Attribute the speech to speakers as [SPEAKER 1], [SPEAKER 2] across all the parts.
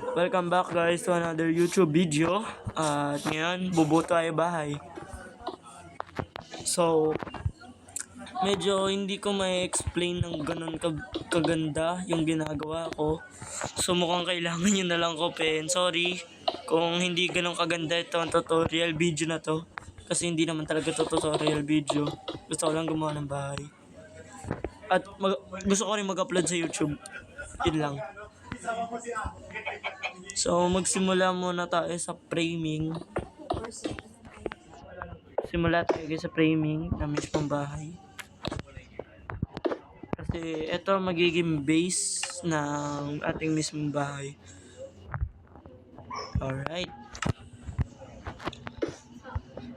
[SPEAKER 1] Welcome back guys to another YouTube video. At ngayon, bubuto tayo bahay. So, medyo hindi ko may explain ng ganun kaganda yung ginagawa ko. So, mukhang kailangan nyo na lang kopyahin. Sorry kung hindi ganun kaganda ito ang tutorial video na to. Kasi hindi naman talaga ito tutorial video. Gusto ko lang gumawa ng bahay. At gusto ko rin mag-upload sa YouTube. Yun lang. So, magsimula muna tayo sa framing. Simula tayo sa framing ng mismong bahay. Kasi ito magiging base ng ating mismong bahay. Alright.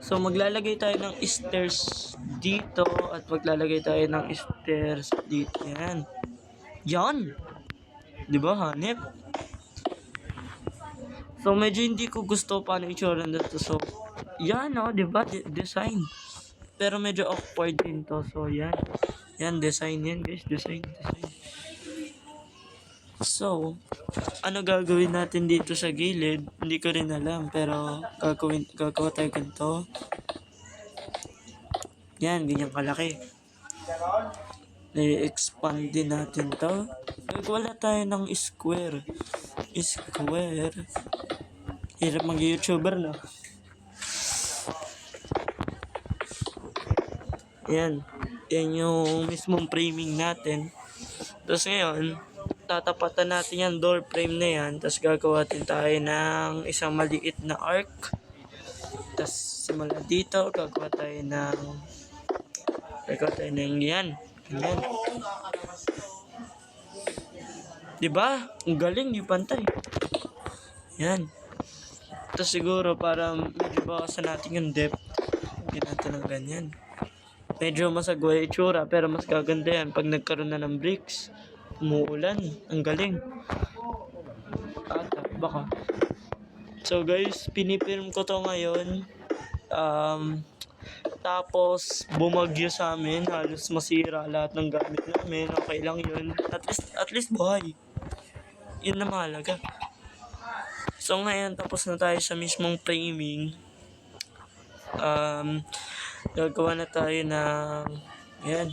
[SPEAKER 1] So, maglalagay tayo ng stairs dito at maglalagay tayo ng stairs dito. Yan. Yan! Diba, hanep? So, medyo hindi ko gusto paano itsura nito. So, yan o, diba? Design. Pero medyo awkward din to. So, yan. Yan, design yan guys. Design. So, ano gagawin natin dito sa gilid? Hindi ko rin alam. Pero, gagawa tayo ganito. Yan, ganyan kalaki. I-expand din natin to. Wala tayo ng square. Hirap mag-YouTuber, no? Yan. Yan yung mismong framing natin. Tapos ngayon, tatapatan natin yung door frame na yan. Tapos gagawa din tayo ng isang maliit na arc. Tapos simula dito, gagawa tayo ng yan. Ganyan. Diba? Ang galing, yung pantay. Yan. Tapos siguro para medyo bawasan natin yung depth, gawin natin ng ganyan. Medyo masagwa yung itsura, pero mas gaganda yan pag nagkaroon na ng bricks. Umuulan. Ang galing. Baka. So guys, pinipilm ko to ngayon. Tapos bumagyo sa amin, halos masira lahat ng gamit namin. Okay lang yun. At least buhay. Yun na mahalaga. So ngayon, tapos na tayo sa mismong framing. Gagawa na tayo ng yan.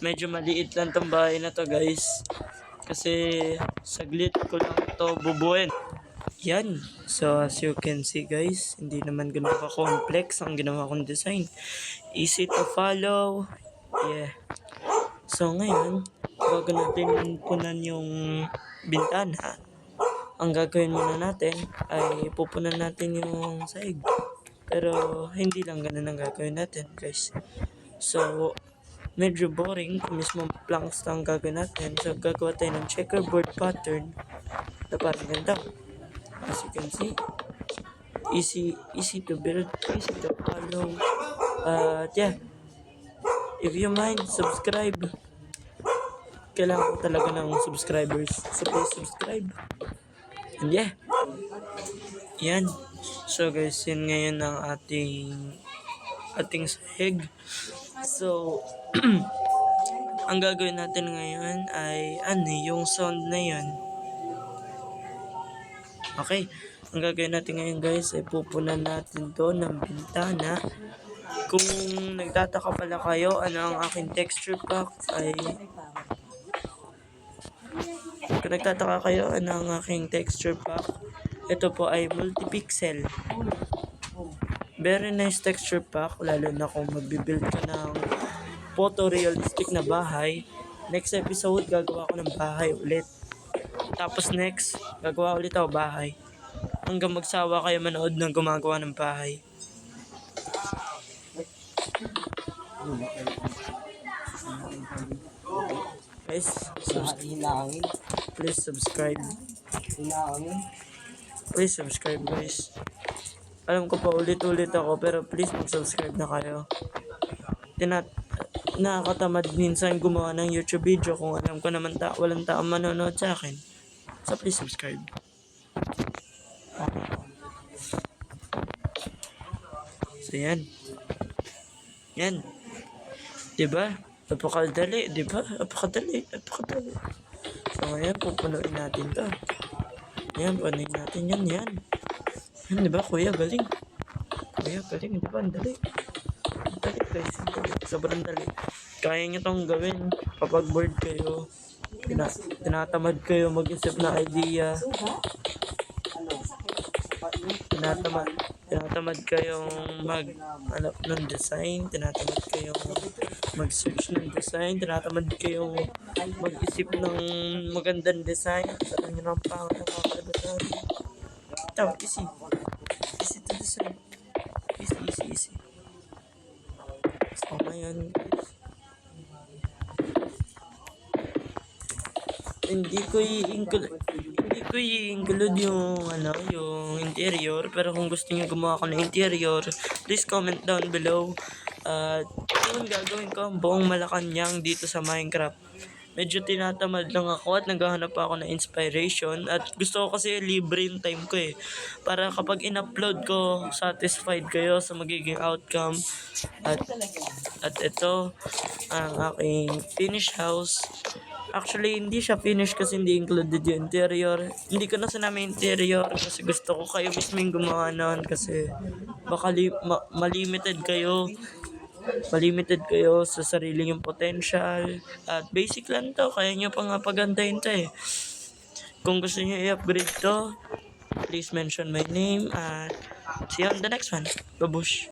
[SPEAKER 1] Medyo maliit lang tong bahay na to guys. Kasi saglit ko lang to bubuin. Yan. So as you can see guys, hindi naman ganun ka-complex ang ginawa kong design. Easy to follow. Yeah. So ngayon, bago natin punan yung bintana, ang gagawin muna natin ay pupunan natin yung sahig. Pero hindi lang ganun ang gagawin natin guys. So medyo boring kung mismo planks lang gagawin natin. So gagawa tayo ng checkerboard pattern na parang ganda. As you can see, easy to build, easy to follow. Yeah, if you mind, subscribe. Kailangan ko talaga ng subscribers, so please subscribe. And yeah, yan. So guys, yun ngayon ang ating sahig. So ang gagawin natin ngayon ay yung sound na yun. Okay, ang gagawin natin ngayon guys ay pupunan natin to ng bintana. Kung nagtataka pala kayo ano ang aking texture pack ay ito po ay multi-pixel. Very nice texture pack, lalo na kung magbibuild ka ng photorealistic na bahay. Next episode gagawa ko ng bahay ulit. Tapos next, gagawa ulit ako bahay. Hanggang magsawa kayo manood ng gumagawa ng bahay. Guys, please subscribe. Please subscribe guys. Alam ko pa ulit-ulit ako, pero please mag-subscribe na kayo. Nakakatamad minsan gumawa ng YouTube video kung alam ko naman walang taong manonood sa akin. So please subscribe. So yan. Yan. Diba? Napakadali. Diba? Napakadali. So ngayon pupunuin natin to. Yan, panin natin yan, yan. Yan, di ba, kuya, galing. Kuya, galing, di ba, ang dali. Ang dali, guys, ang dali. Sobrang dali. Kaya nyo tong gawin kapag bored kayo. Tinatamad kayo mag-isip na idea. Tinatamad, tinatamad kayong mag-hanap ng design. Tinatamad kayong mag-search ng design. Tinatamad kayong mag-isip ng magandang design. Sa nyo ng pangalan ng kakalibutan. Ito, easy. Easy to design. Easy, easy, easy. So, ngayon, hindi ko i-include yung yung interior, pero kung gusto niyo gumawa ko ng interior, please comment down below. At yun, gagawin ko ang buong Malacanang dito sa Minecraft. Medyo tinatamad lang ako at naghahanap pa ako ng inspiration, at gusto ko kasi libre yung time ko para kapag in-upload ko, satisfied kayo sa magiging outcome. At ito ang aking finished house. Actually, hindi siya finished kasi hindi included yung interior. Hindi ko na sinama yung interior kasi gusto ko kayo mismo yung gumawa nun, kasi baka malimited kayo. Malimited kayo sa sarili yung potential. At basic lang to, kaya nyo pa nga pagandahin to Kung gusto nyo i-upgrade to, please mention my name, at see you on the next one. Babush!